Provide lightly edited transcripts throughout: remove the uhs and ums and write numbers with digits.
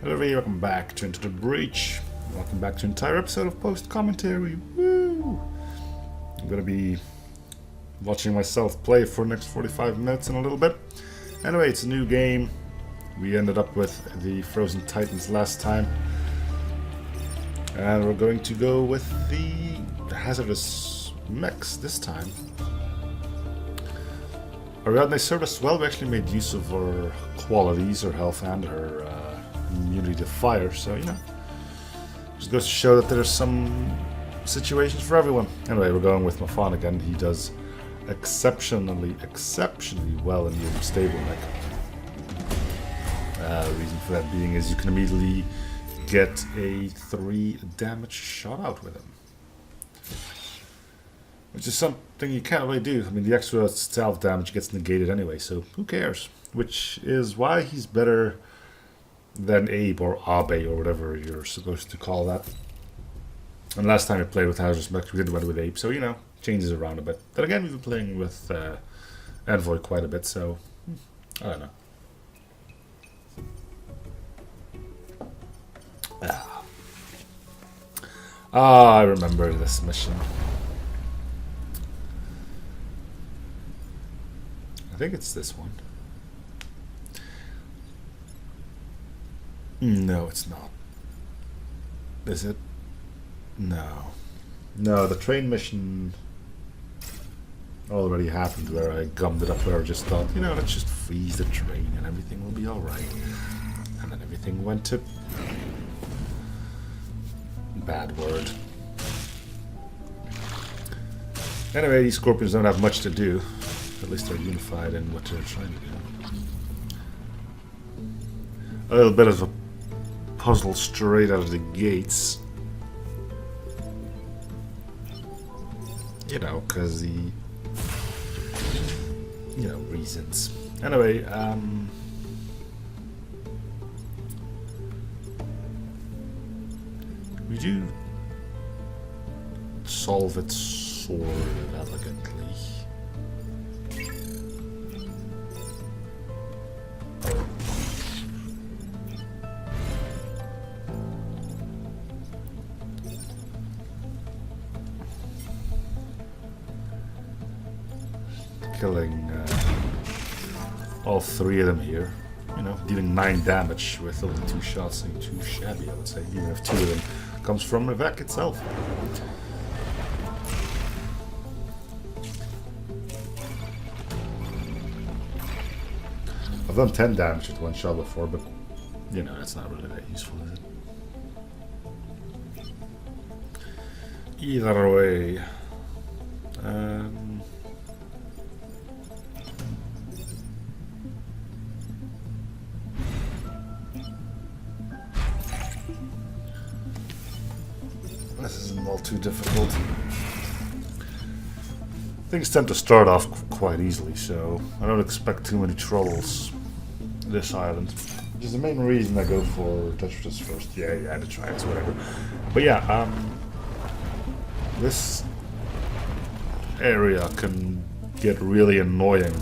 Hello everybody, welcome back to Into the Breach. Welcome back to an entire episode of Post Commentary. Woo! I'm gonna be watching myself play for the next 45 minutes in a little bit. Anyway, it's a new game. We ended up with the Frozen Titans last time. And we're going to go with the Hazardous Mechs this time. Around they served us well. We actually made use of her qualities, her health and her immunity to fire, so you know, just goes to show that there's some situations for everyone. Anyway, we're going with Mafan again. He does exceptionally well in the stable mech. The reason for that being is you can immediately get a 3 damage shot out with him, which is something you can't really do. I mean, the extra stealth damage gets negated anyway, so who cares? Which is why he's better than Abe or Abe or whatever you're supposed to call that. And last time we played with Hazardous Mech, we did one with Abe, so you know, changes around a bit. Then again, we've been playing with Envoy quite a bit, so I don't know. I remember this mission. I think it's this one. No, it's not. Is it? No. No, the train mission already happened where I gummed it up, where I just thought, you know, let's just freeze the train and everything will be alright. And then everything went to... bad word. Anyway, these scorpions don't have much to do. At least they're unified in what they're trying to do. A little bit of a puzzle straight out of the gates. You know, because the... you know, reasons. Anyway, we do solve it sort of elegantly. Killing all 3 of them here, you know, dealing 9 damage with only 2 shots. Ain't too shabby, I would say, even if 2 of them comes from the Mech itself. I've done 10 damage with 1 shot before, but you know, that's not really that useful, is it? Either way, this isn't all too difficult. Things tend to start off quite easily, so I don't expect too many trolls this island. Which is the main reason I go for Hazardous first. Yeah, the Triads, whatever. But yeah, this area can get really annoying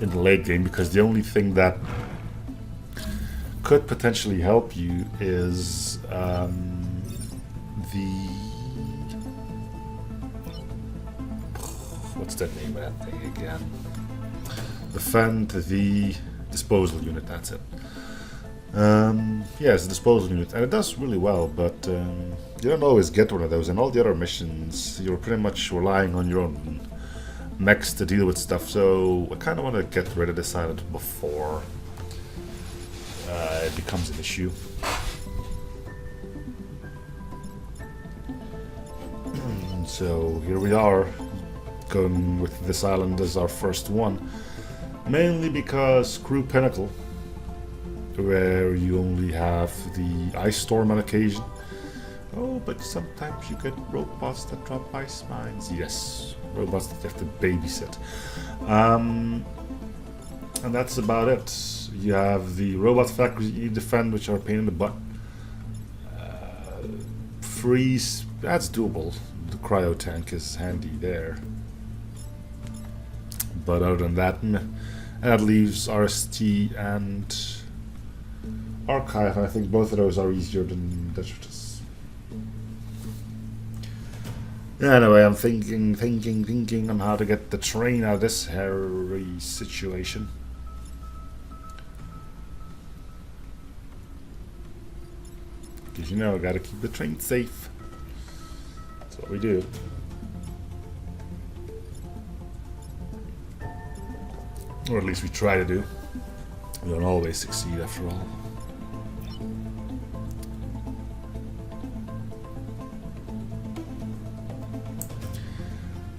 in the late game, because the only thing that could potentially help you is what's the name of that thing again? Defend the disposal unit, that's it. Yeah, it's a disposal unit, and it does really well, but you don't always get one of those. In all the other missions, you're pretty much relying on your own mechs to deal with stuff, so I kind of want to get rid of this island before it becomes an issue. So here we are, going with this island as our first one, mainly because Crew Pinnacle, where you only have the ice storm on occasion. Oh, but sometimes you get robots that drop ice mines. Yes, robots that you have to babysit. And that's about it. You have the robot factories you defend, which are a pain in the butt. Freeze, that's doable. The cryo tank is handy there. But other than that, and that leaves RST and Archive, and I think both of those are easier than Detritus. Anyway, I'm thinking on how to get the train out of this hairy situation. Because you know, I gotta keep the train safe. That's what we do. Or at least we try to do. We don't always succeed after all.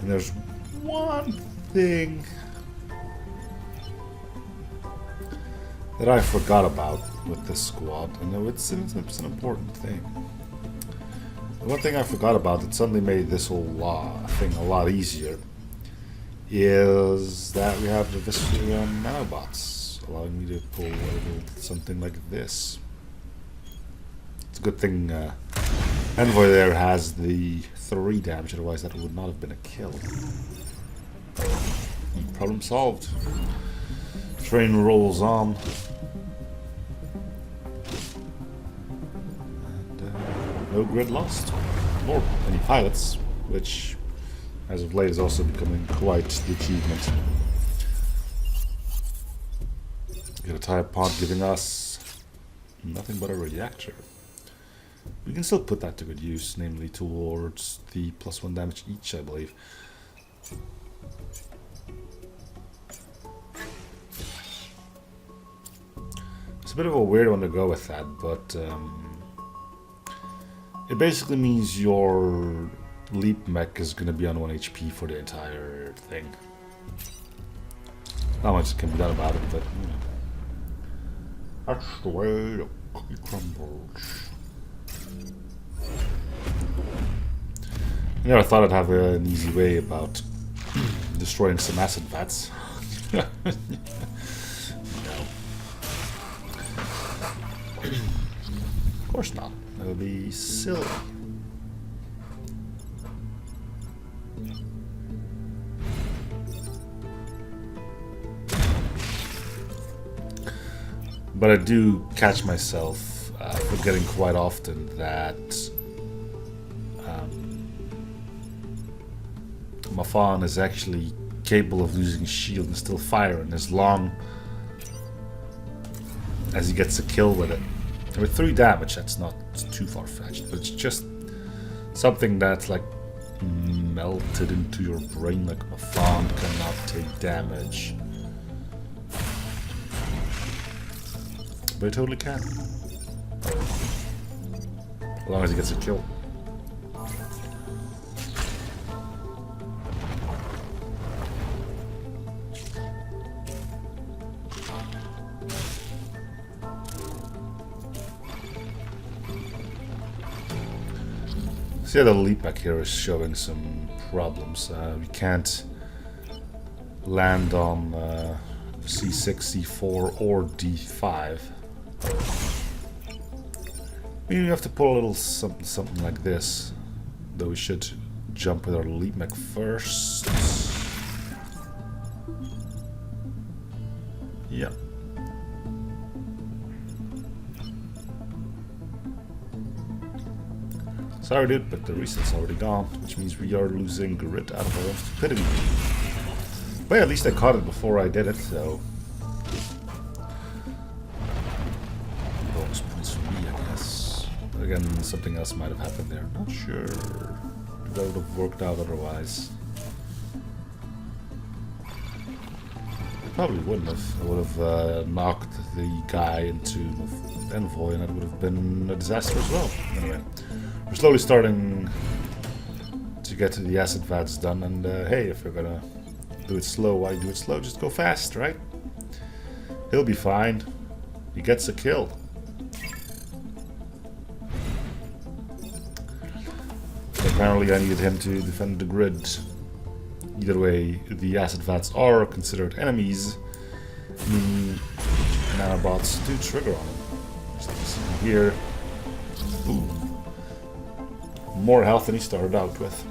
And there's one thing that I forgot about with this squad. I know it's an important thing. The one thing I forgot about that suddenly made this whole thing a lot easier is that we have the Viscera nanobots, allowing me to pull something like this. It's a good thing Envoy there has the 3 damage, otherwise that would not have been a kill. Problem solved. Train rolls on. And no grid lost. Nor any pilots, which as of late is also becoming quite the achievement. Got a tire pod giving us nothing but a reactor. We can still put that to good use, namely towards the +1 damage each, I believe. It's a bit of a weird one to go with that, but it basically means your leap mech is going to be on 1 HP for the entire thing. Not much can be done about it, but you know. That's the way the cookie crumbles. I never thought I'd have an easy way about destroying some acid vats. No. Of course not. That would be silly. But I do catch myself forgetting quite often that Mafan is actually capable of losing shield and still firing as long as he gets a kill with it. With 3 damage, that's not too far-fetched, but it's just something that's like melted into your brain, like Mafan cannot take damage. But it totally can. As long as he gets a kill. So yeah, the leap back here is showing some problems. We can't land on C6, C4, or D5. Maybe we have to pull a little something like this. Though we should jump with our leap mech first. Yeah. Sorry dude, but the reset's already gone, which means we are losing grit out of our own stupidity. But yeah, at least I caught it before I did it, so... bonus points for me, I guess. Again, something else might have happened there. Not sure if that would have worked out otherwise. It probably wouldn't have. I would have knocked the guy into Envoy, and that would have been a disaster as well. Anyway. We're slowly starting to get the acid vats done, and hey, if you're gonna do it slow, why do it slow? Just go fast, right? He'll be fine. He gets a kill. Apparently I needed him to defend the grid. Either way, the acid vats are considered enemies. Nanobots do trigger on them. Just here. Ooh. More health than he started out with.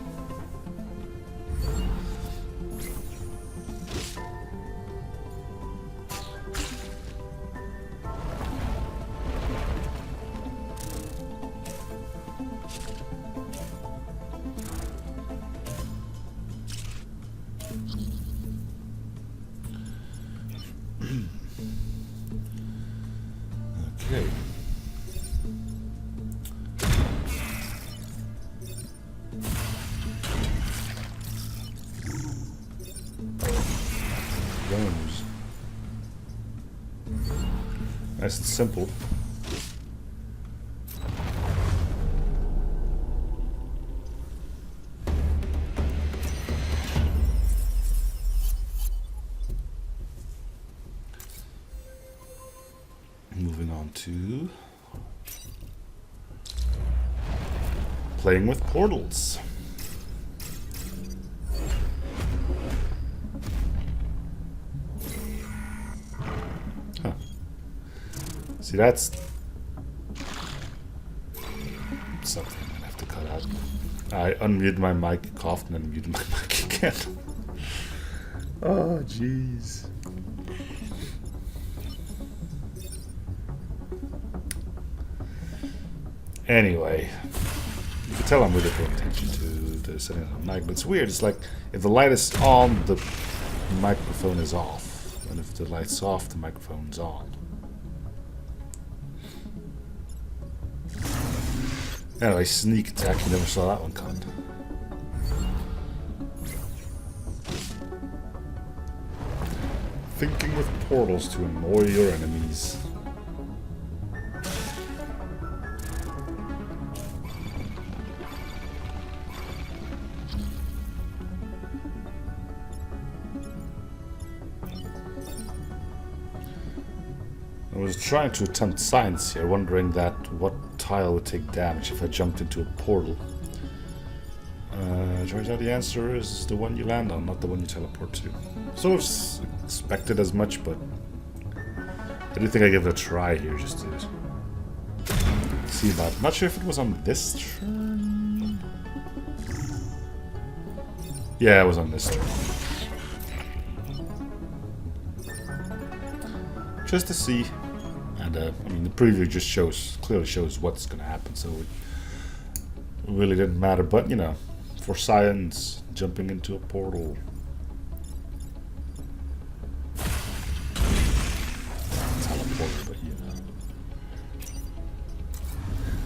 Okay. Drones. Nice and simple. Moving on to playing with portals. Huh. See, that's something I'm gonna have to cut out. I unmuted my mic, coughed, and then muted my mic again. Oh, jeez. Anyway, you can tell I'm really paying attention to the settings on the mic, but it's weird. It's like if the light is on, the microphone is off, and if the light's off, the microphone's on. Anyway, sneak attack. You never saw that one coming. Thinking with portals to annoy your enemies. I was trying to attempt science here, wondering that what tile would take damage if I jumped into a portal. Turns out the answer is the one you land on, not the one you teleport to. Sort of expected as much, but I do think I give it a try here just to see about. Not sure if it was on this turn. Yeah, it was on this turn. Just to see. And I mean, the preview just clearly shows what's going to happen, so it really didn't matter. But you know, for science, jumping into a portal. Teleporter, but you know.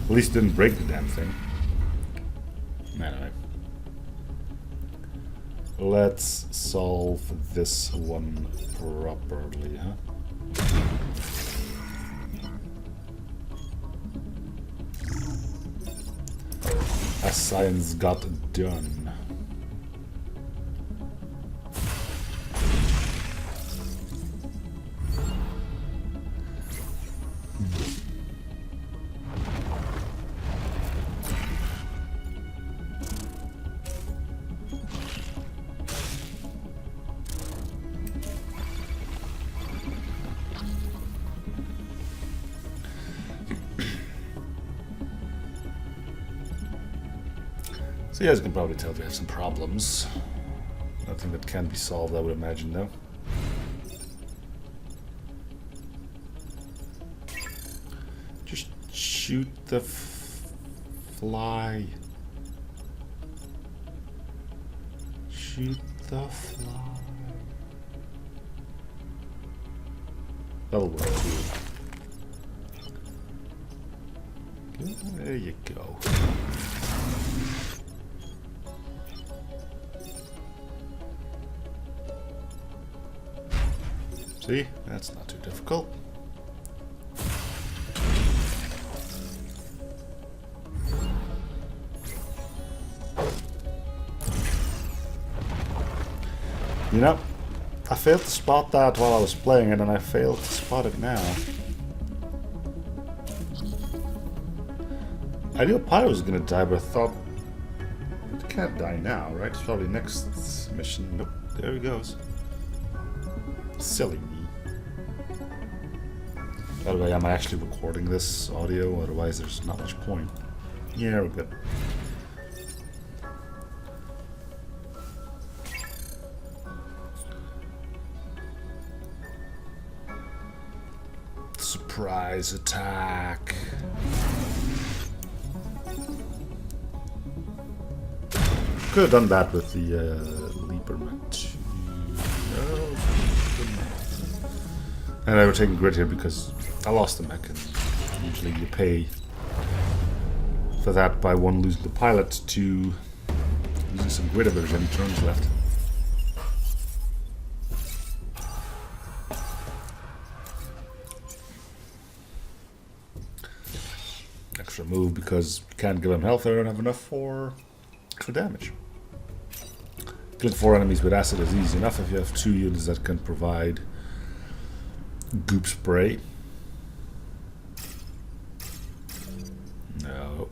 At least didn't break the damn thing. Anyway. Let's solve this one properly, huh? As science got done. So you guys can probably tell we have some problems. Nothing that can be solved, I would imagine, though. Just shoot the fly. Shoot the fly. That'll work too. There you go. See? That's not too difficult. You know, I failed to spot that while I was playing it, and I failed to spot it now. I knew Pyro was gonna die, but I thought it can't die now, right? It's probably next mission. Nope, there he goes. Silly me. By the way, am I actually recording this audio? Otherwise, there's not much point. Yeah, we're good. Surprise attack. Could have done that with the Leaper Mech. And I were taking grid here because I lost the mech. Usually you pay for that by one losing the pilot, two losing some grid if there's any turns left. Extra move because you can't give them health, I don't have enough for extra damage. Killing 4 enemies with acid is easy enough if you have 2 units that can provide goop spray. No.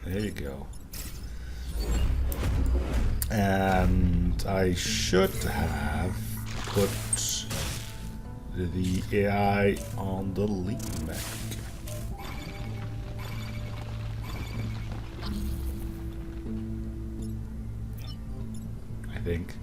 There you go. And I should have put the AI on the lead mech. I think.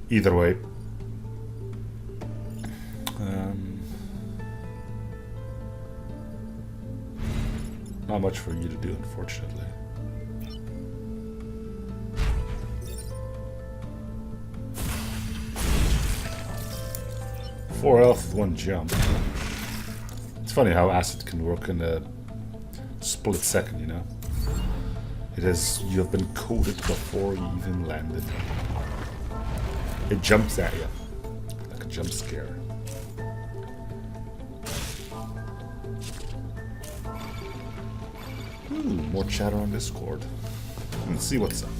Either way. Not much for you to do, unfortunately. Four health, 1 jump. It's funny how acid can work in a split second, you know? It is, you have been coated before you even landed. It jumps at you, like a jump scare. More chatter on Discord. Let's see what's up.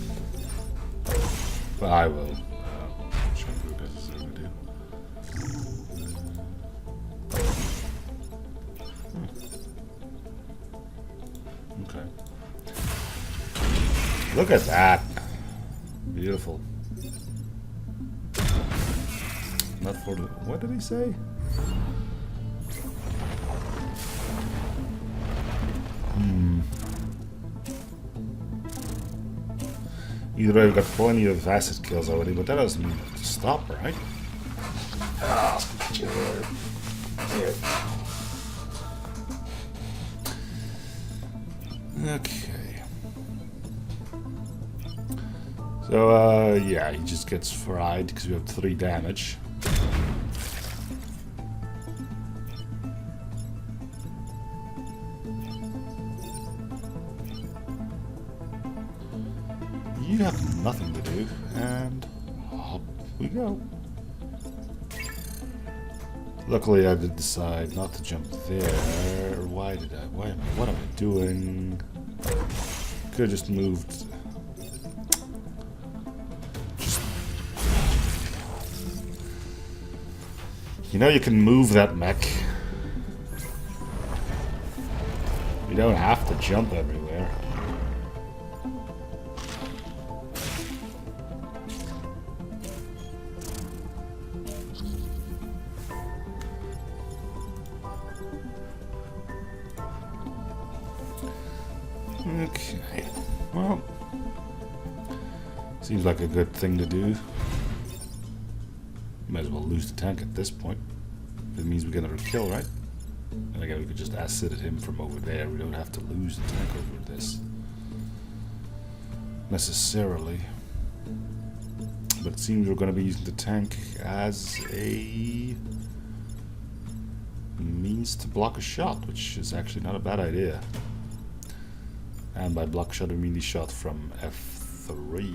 But I will show you what guys are gonna do. Okay. Look at that. Beautiful. Not for the... What did he say? Either way, I've got plenty of acid kills already, but that doesn't mean to stop, right? Okay. So, yeah, he just gets fried because we have 3 damage. You have nothing to do, and up we go. Luckily, I did decide not to jump there. Why did I? Why am I? What am I doing? Could have just moved. You know, you can move that mech. You don't have to jump everywhere. Okay, well, seems like a good thing to do. Might as well lose the tank at this point. It means we get another kill, right? And again, we could just acid at him from over there. We don't have to lose the tank over this necessarily. But it seems we're going to be using the tank as a means to block a shot, which is actually not a bad idea. And by block shot, we mean the shot from F3.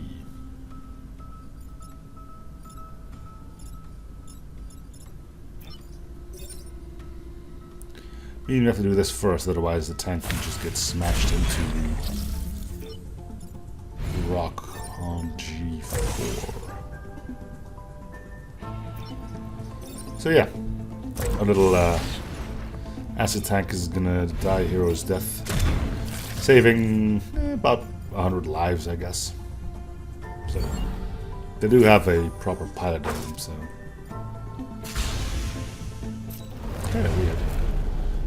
We even have to do this first, otherwise the tank can just get smashed into the rock on G4. So yeah, our little acid tank is gonna die a hero's death. Saving about 100 lives, I guess. So they do have a proper pilot of them, so kind of weird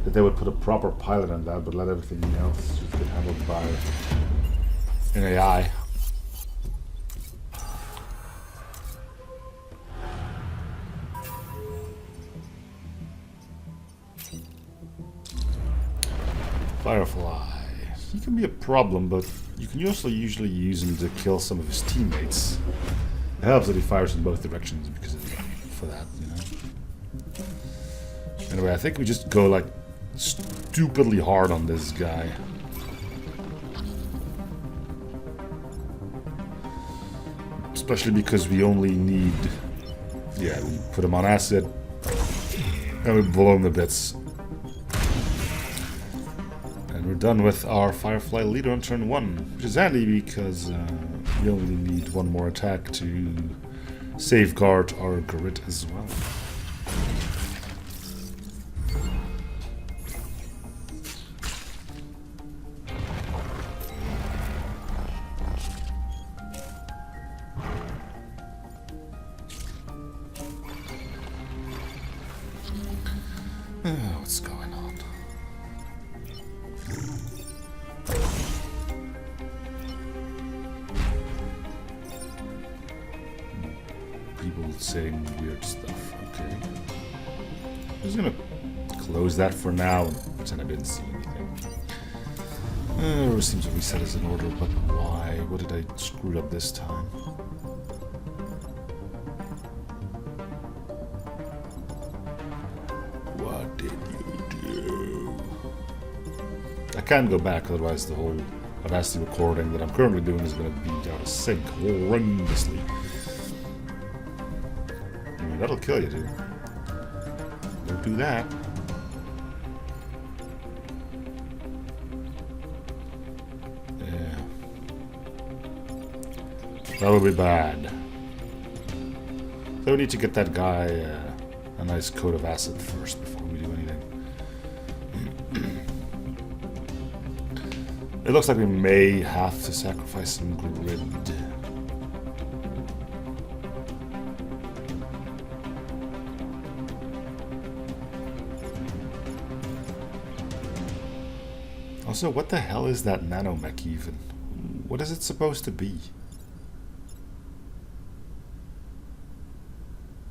that they would put a proper pilot on that, but let everything else just get handled by an AI. Firefly. He can be a problem, but you can also usually use him to kill some of his teammates. It helps that he fires in both directions because for that, you know. Anyway, I think we just go like stupidly hard on this guy. Especially because we only need... Yeah, we put him on acid. And we blow him to bits. And we're done with our Firefly leader on turn 1. Which is handy because we only need one more attack to safeguard our grid as well. What's going on? People saying weird stuff. Okay. I'm just gonna close that for now and pretend I didn't see anything. It seems to reset as in order, but why? What did I screw up this time? What did you do? I can't go back, otherwise the whole Audacity recording that I'm currently doing is going to be out of sync horrendously. I mean, that'll kill you, dude. Don't do that. Yeah. That would be bad. So we need to get that guy a nice coat of acid first before we do anything. It looks like we may have to sacrifice some grid. Also, what the hell is that nanomech even? What is it supposed to be?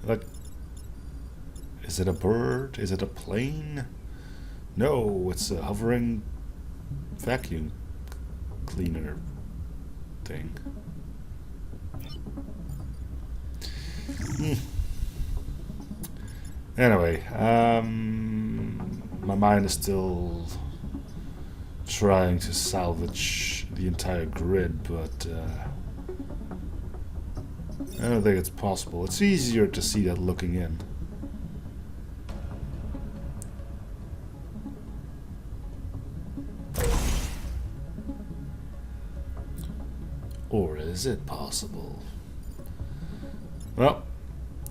Like, is it a bird? Is it a plane? No, it's a hovering vacuum cleaner thing. Anyway, my mind is still trying to salvage the entire grid, but I don't think it's possible. It's easier to see that looking in. Or is it possible? Well,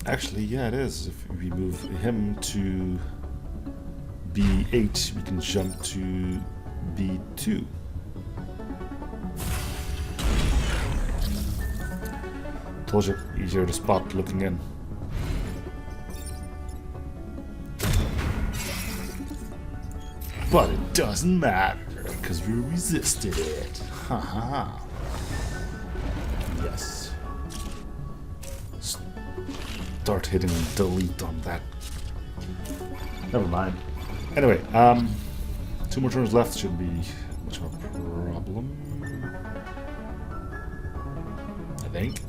actually, yeah, it is. If we move him to B8, we can jump to B2. Told you, easier to spot looking in. But it doesn't matter, because we resisted it. Ha ha ha. Yes. Start hitting delete on that. Never mind. Anyway, 2 more turns left, shouldn't be much of a problem. I think.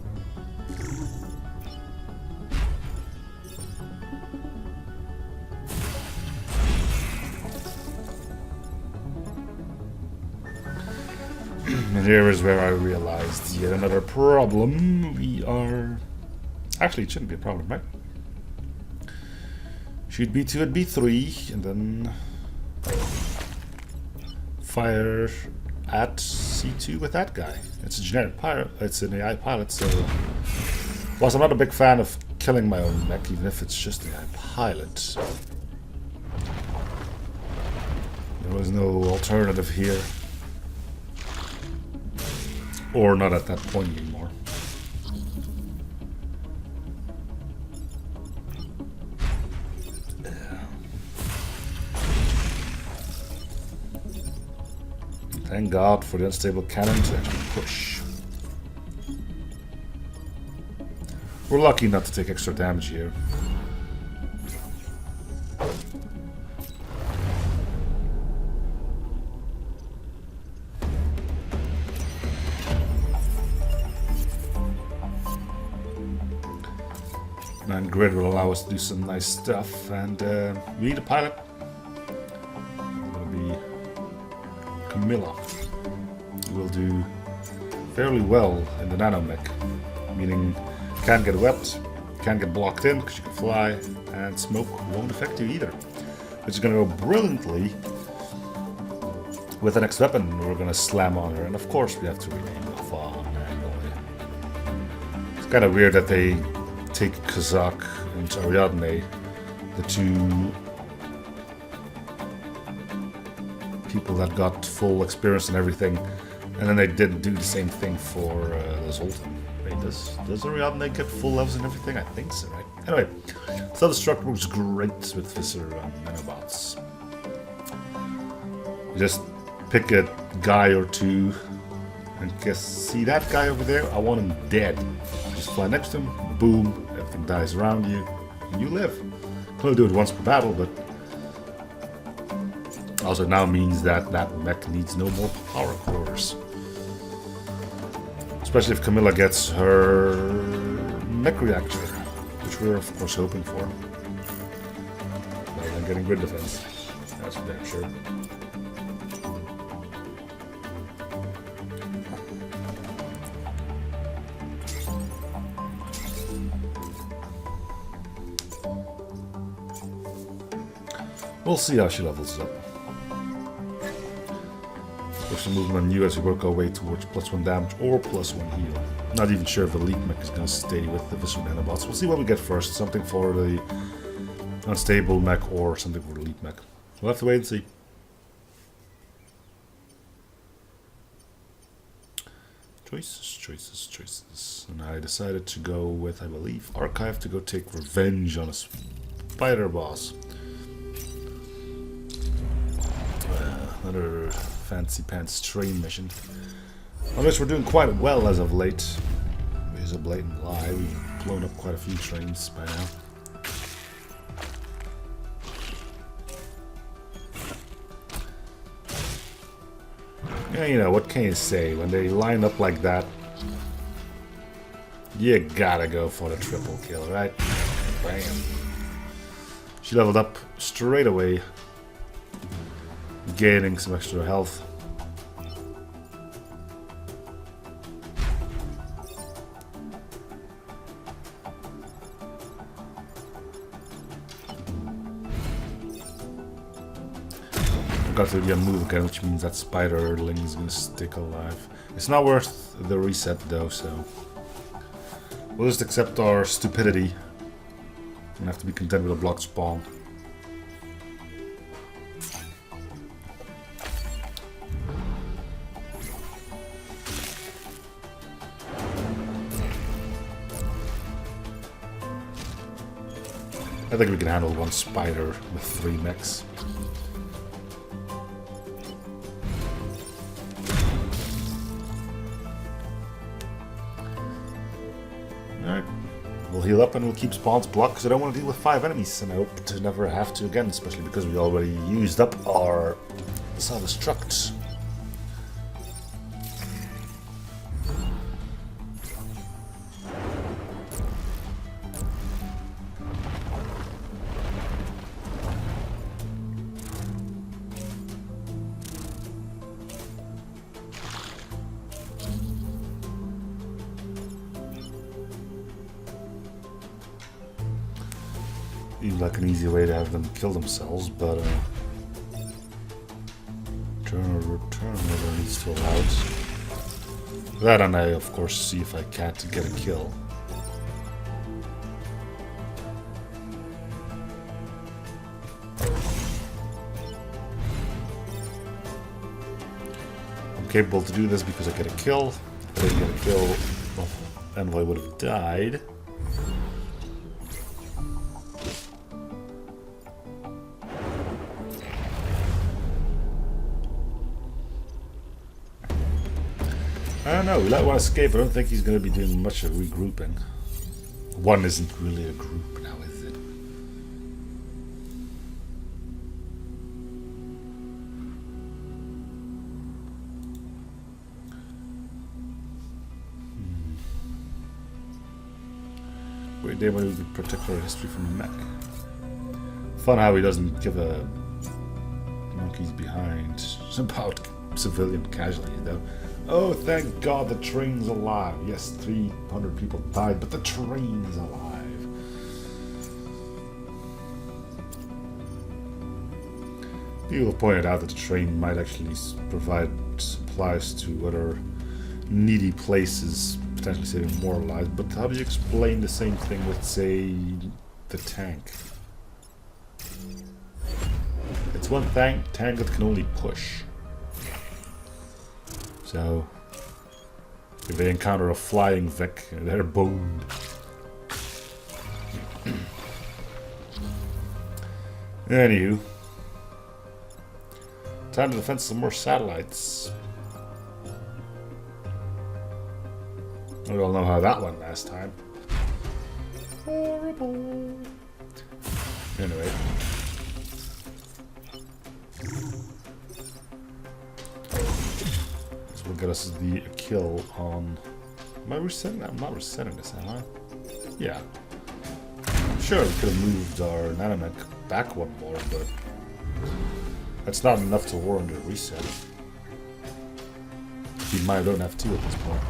And here is where I realized yet another problem. We are... Actually, it shouldn't be a problem, right? Should be 2 at B3, and then fire at C2 with that guy. It's a generic pilot. It's an AI pilot, so... Whilst I'm not a big fan of killing my own mech, even if it's just an AI pilot, there was no alternative here. Or not at that point anymore. Thank God for the unstable cannon to actually push. We're lucky not to take extra damage here. grid will allow us to do some nice stuff, and we need a pilot. It'll be Camilla. Who will do fairly well in the nanomech, meaning can't get wet, can't get blocked in because you can fly, and smoke won't affect you either. Which is going to go brilliantly with the next weapon we're going to slam on her, and of course we have to rename Van. It's kind of weird that they take Kazak and Ariadne, the two people that got full experience and everything, and then they didn't do the same thing for the Zoltan. Wait, does Ariadne get full levels and everything? I think so, right? Anyway, self-destruct works great with Viscer nanobots. You just pick a guy or two, and guess, see that guy over there? I want him dead. Just fly next to him, boom, everything dies around you, and you live. You can only do it once per battle, but also now means that that mech needs no more power cores. Especially if Camilla gets her mech reactor, which we're of course hoping for. Rather than getting grid defense. That's for damn sure. We'll see how she levels up. Some movement on you as we work our way towards +1 damage or +1 heal. Not even sure if Elite Mech is going to stay with the Viscer nanobots. We'll see what we get first. Something for the unstable mech or something for the Elite Mech. We'll have to wait and see. Choices. And I decided to go with, I believe, Archive to go take revenge on a spider boss. Another fancy pants train mission. Unless we're doing quite well as of late. It is a blatant lie. We've blown up quite a few trains by now. Yeah, you know, what can you say? When they line up like that, you gotta go for the triple kill, right? Bam. She leveled up straight away, gaining some extra health. Got to do a move again, which means that spiderling is gonna stick alive. It's not worth the reset though, so we'll just accept our stupidity and have to be content with a blocked spawn. I think we can handle one spider with 3 mechs. Alright, we'll heal up and we'll keep spawns blocked because I don't want to deal with 5 enemies, and I hope to never have to again, especially because we already used up our self-destruct. Seems like an easy way to have them kill themselves, but return never needs to allow it. That, and I of course see if I can't get a kill. I'm capable to do this because I get a kill. If I didn't get a kill, well, Envoy would have died. I don't know, we let one escape. I don't think he's going to be doing much of regrouping. One isn't really a group now, is it? They will do particular history from the mech. Fun how he doesn't give a monkeys behind about civilian casualties though. Oh, thank God the train's alive. Yes, 300 people died, but the train is alive. People have pointed out that the train might actually provide supplies to other needy places, potentially saving more lives, but how do you explain the same thing with, say, the tank? It's one tank that can only push. So, if they encounter a flying Vic, they're boned. Anywho, time to defend some more satellites. We all know how that went last time. Horrible. Anyway. This will get us the kill on... Am I resetting that? I'm not resetting this, am I? Yeah. Sure, we could have moved our nanomech back one more, but... that's not enough to warrant a reset. We might don't have to at this point.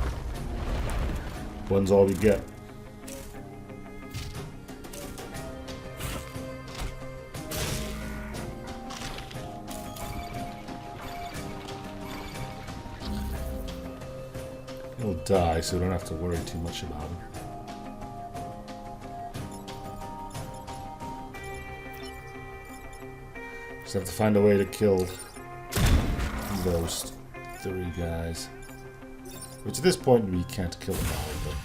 One's all we get. He'll die, so we don't have to worry too much about him. Just have to find a way to kill those 3 guys. Which at this point we can't kill them all, but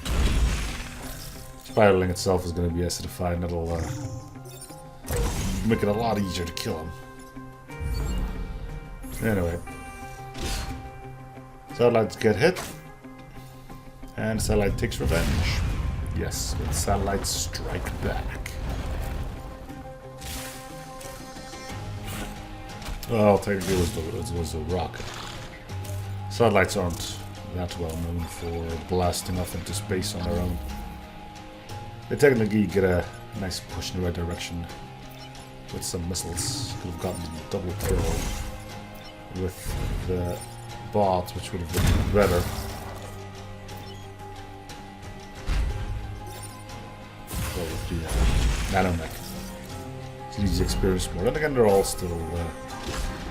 spiraling itself is going to be acidified and it'll make it a lot easier to kill them. Anyway. Satellites get hit. And satellite takes revenge. Yes, when satellites strike back. Well, technically it was a rocket. Satellites aren't that well known for blasting off into space on their own. They technically get a nice push in the right direction with some missiles. Could have gotten a double kill with the bots, which would have been better. Well, with the nanomech. It needs experience more. Then again, they're all still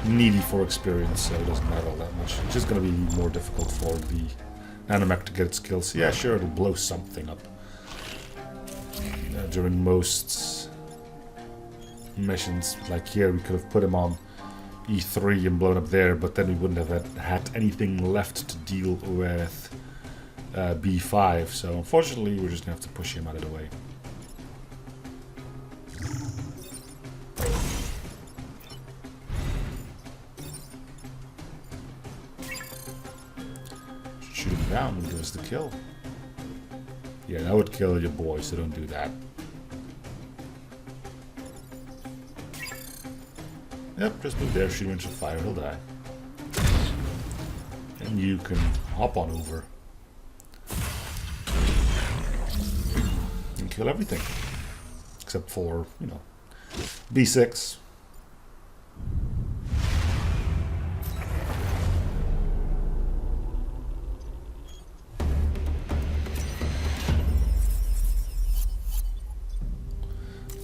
needy for experience, so it doesn't matter all that much. It's just going to be more difficult for the nanomech to get its kills. Yeah, sure, it'll blow something up. During most missions, like here, we could have put him on E3 and blown up there, but then we wouldn't have had anything left to deal with B5. So unfortunately, we're just going to have to push him out of the way. Shoot him down and give us the kill. Yeah, that would kill your boy, so don't do that. Yep, just move there, shoot him into fire, he'll die. And you can hop on over. And kill everything. Except for, you know, B6.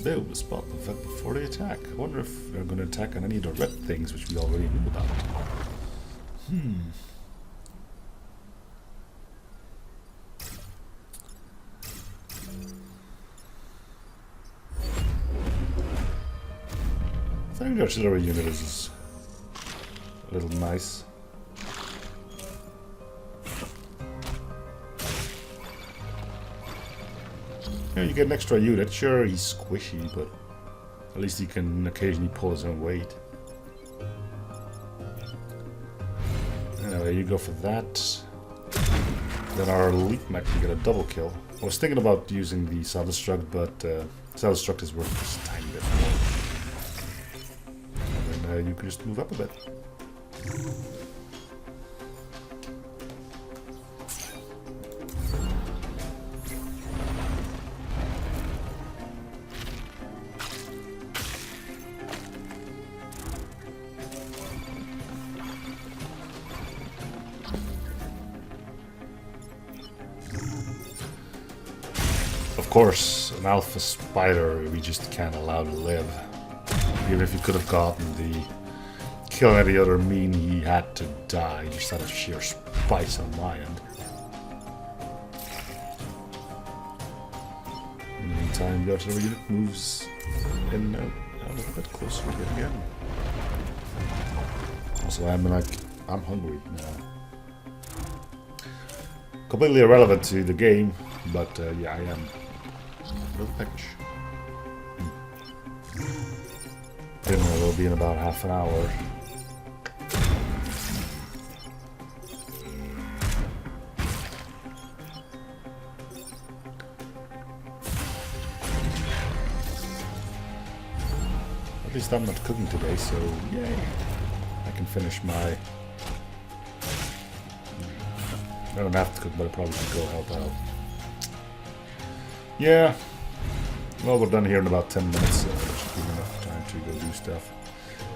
They will spot the vet before they attack. I wonder if they're going to attack on any of the red things which we already knew about. I think the artillery unit is a little nice. Yeah, you get an extra unit. Sure, he's squishy, but at least he can occasionally pull his own weight. Anyway, you go for that. Then our elite mech can get a double kill. I was thinking about using the self-destruct, but self-destruct is worth just a tiny bit more. And then you can just move up a bit. course, an alpha spider we just can't allow to live. Even if he could have gotten the kill any other mean, he had to die just out of sheer spite on my end. In the meantime, the artillery unit moves in a little bit closer again. Also, I'm hungry now. Completely irrelevant to the game, but yeah, I am. Real peckish. Dinner will be in about half an hour. At least I'm not cooking today, so yay! I can finish my... I don't have to cook, but I probably should go help out. Yeah. Well, we're done here in about 10 minutes, so that should give me enough time to go do stuff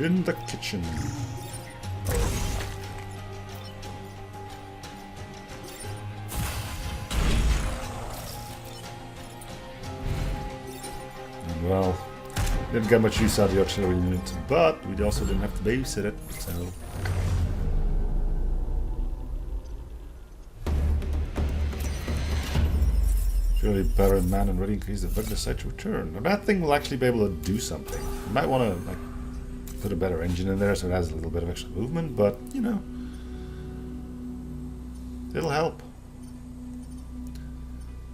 in the kitchen. And well, didn't get much use out of the artillery unit, but we also didn't have to babysit it, so... Surely better than man and ready in case the bug decides to return. Now that thing will actually be able to do something. You might want to like put a better engine in there so it has a little bit of extra movement, but you know, it'll help.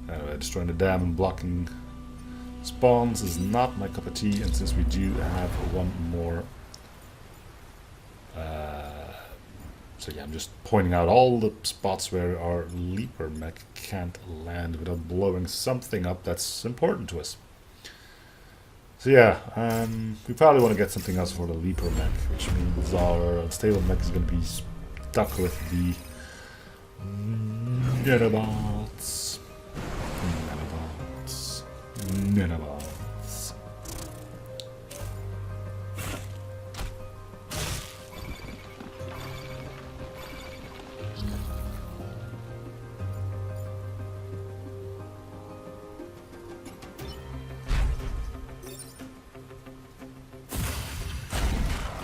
Anyway, destroying the dam and blocking spawns is not my cup of tea, and since we do have one more so yeah, I'm just pointing out all the spots where our leaper mech can't land without blowing something up that's important to us. So yeah, we probably want to get something else for the leaper mech, which means our unstable mech is going to be stuck with the nanobots. Nanobots.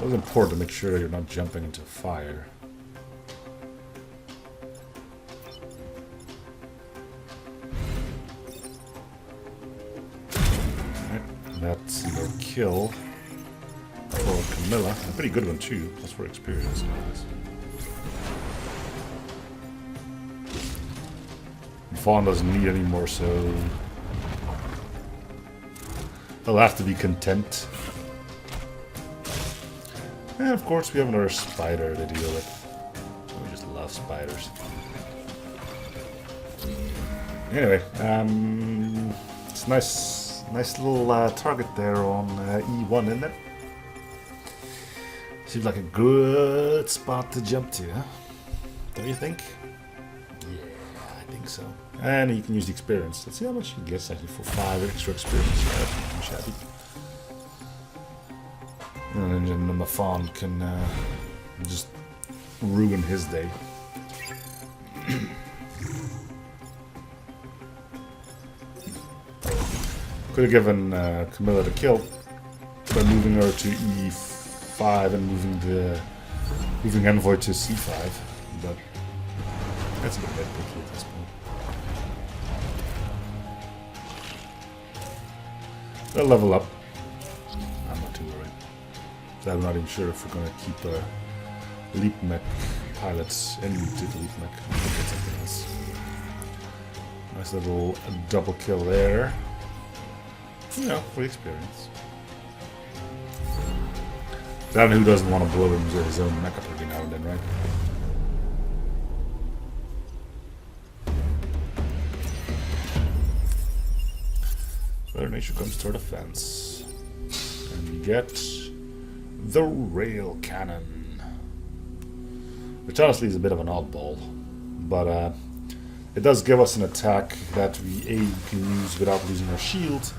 It was important to make sure you're not jumping into fire. Right, that's your kill for Camilla. A pretty good one too. That's for experience. Fawn doesn't need any more, so they'll have to be content. And of course we have another spider to deal with. We just love spiders. Anyway, it's a nice little target there on E1, isn't it? Seems like a good spot to jump to, huh? Don't you think? Yeah, I think so. And you can use the experience. Let's see how much he gets actually for 5 extra experience. Yeah, that's not too shabby. And then the Mafan can just ruin his day. Could have given Camilla the kill by moving her to E5 and moving Envoy to C5, but that's a bit nitpicky at this point. They'll level up. I'm not too worried. I'm not even sure if we're going to keep Leap Mech pilots into the Leap Mech. We'll get something else. Nice little double kill there. You know, for experience. Then who doesn't want to blow his own mech up every now and then, right? Mother Nature comes to our defense. And we get the rail cannon. Which honestly is a bit of an oddball. But it does give us an attack that we A, can use without losing our shield.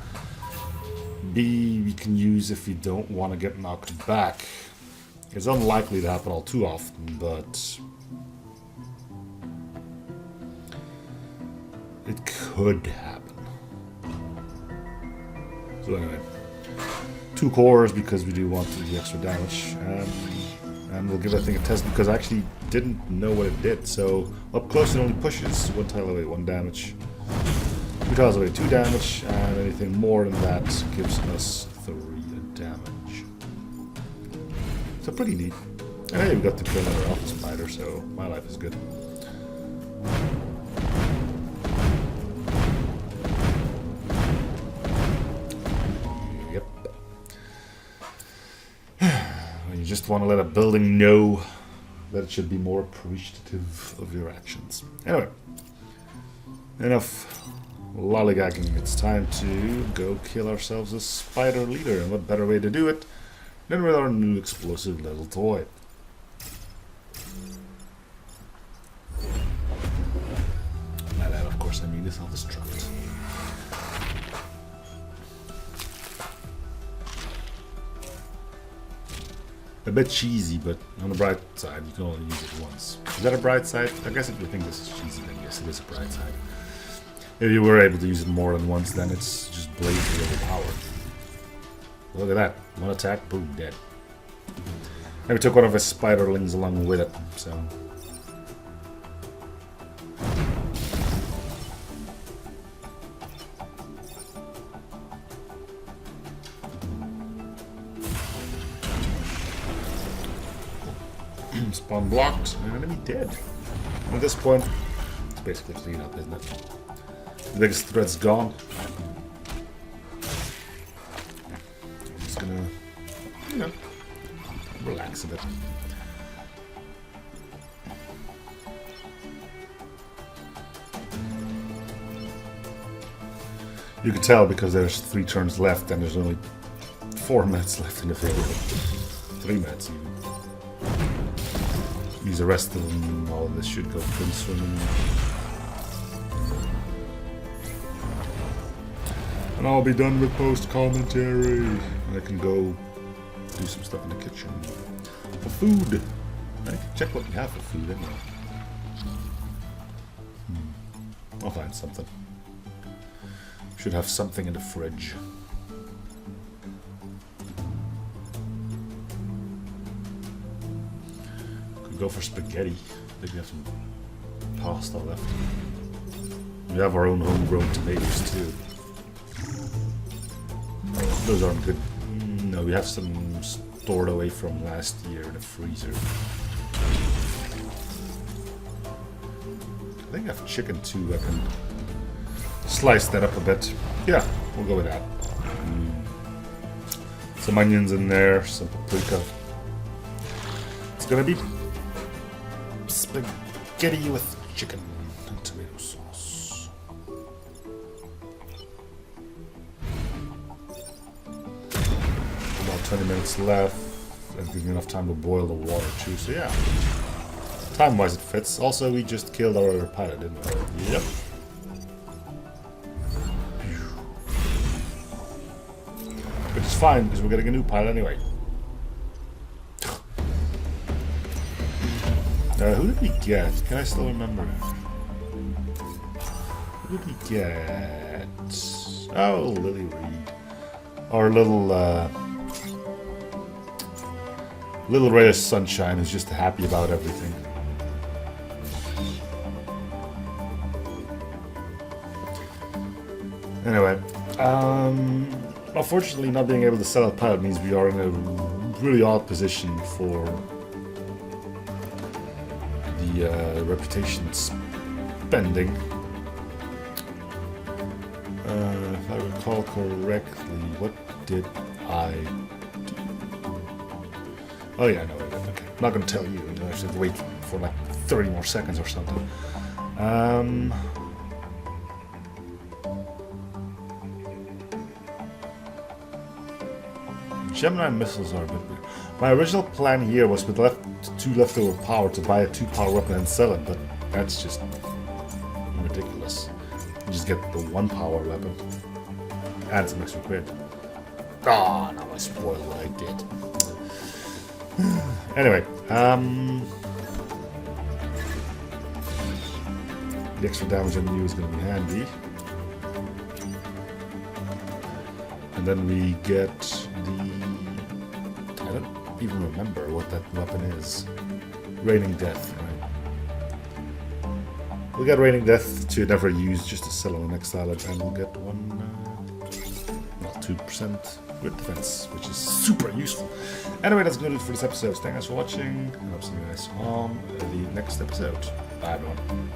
B, we can use if we don't want to get knocked back. It's unlikely to happen all too often, but it could happen. So anyway, 2 cores because we do want the extra damage. And we'll give that thing a test because I actually didn't know what it did. So up close it only pushes 1 tile away 1 damage. 2 tiles away 2 damage, and anything more than that gives us 3 damage. So pretty neat. And hey, we got to kill another alpha spider, so my life is good. Yep. You just want to let a building know that it should be more appreciative of your actions. Anyway, enough lollygagging. It's time to go kill ourselves a spider leader, and what better way to do it than with our new explosive little toy. By that, of course, I mean this self-destruct. A bit cheesy, but on the bright side, you can only use it once. Is that a bright side? I guess if you think this is cheesy, then yes, it is a bright side. If you were able to use it more than once, then it's just blazingly overpowered. Look at that. 1 attack, boom, dead. And we took one of his spiderlings along with it, so... Spawn blocked, and enemy dead. And at this point, it's basically clean up, isn't it? The biggest threat's gone. I'm just gonna, you know, relax a bit. You can tell because there's 3 turns left and there's only 4 minutes left in the video. 3 minutes even. Use the rest of them. All of this should go pretty swimming. And I'll be done with post-commentary. And I can go do some stuff in the kitchen. For food. I can check what we have for food anyway. I'll find something. Should have something in the fridge. Go for spaghetti. I think we have some pasta left. We have our own homegrown tomatoes too. Those aren't good. No, we have some stored away from last year in the freezer. I think I have chicken too. I can slice that up a bit. Yeah, we'll go with that. Some onions in there, some paprika. It's gonna be spaghetti with chicken and tomato sauce. About 20 minutes left. That gives me enough time to boil the water too, so yeah. Time-wise it fits. Also, we just killed our other pilot, didn't we? Yep. Which is fine, because we're getting a new pilot anyway. Who did we get? Can I still remember? Who did we get? Oh, Lily Reed. Our little ray of sunshine who's just happy about everything. Anyway, unfortunately not being able to sell a pilot means we are in a really odd position for the reputation spending. If I recall correctly, what did I do? Oh yeah, no, okay. I'm not going to tell you. I should wait for like 30 more seconds or something. Gemini missiles are a bit weird. My original plan here was with 2 leftover power to buy a 2 power weapon and sell it, but that's just ridiculous. You just get the 1 power weapon. Add some extra quid. Ah, now I spoiled what I did. Anyway, the extra damage on you is going to be handy. And then we get the... I don't even remember what that weapon is. Raining Death, right? We'll get Raining Death to never use, just to sell on the next island, and we'll get 2% grid defense, which is super useful. Anyway, that's going to do it for this episode. Thank you guys for watching, and I'll see you guys on the next episode. Bye everyone.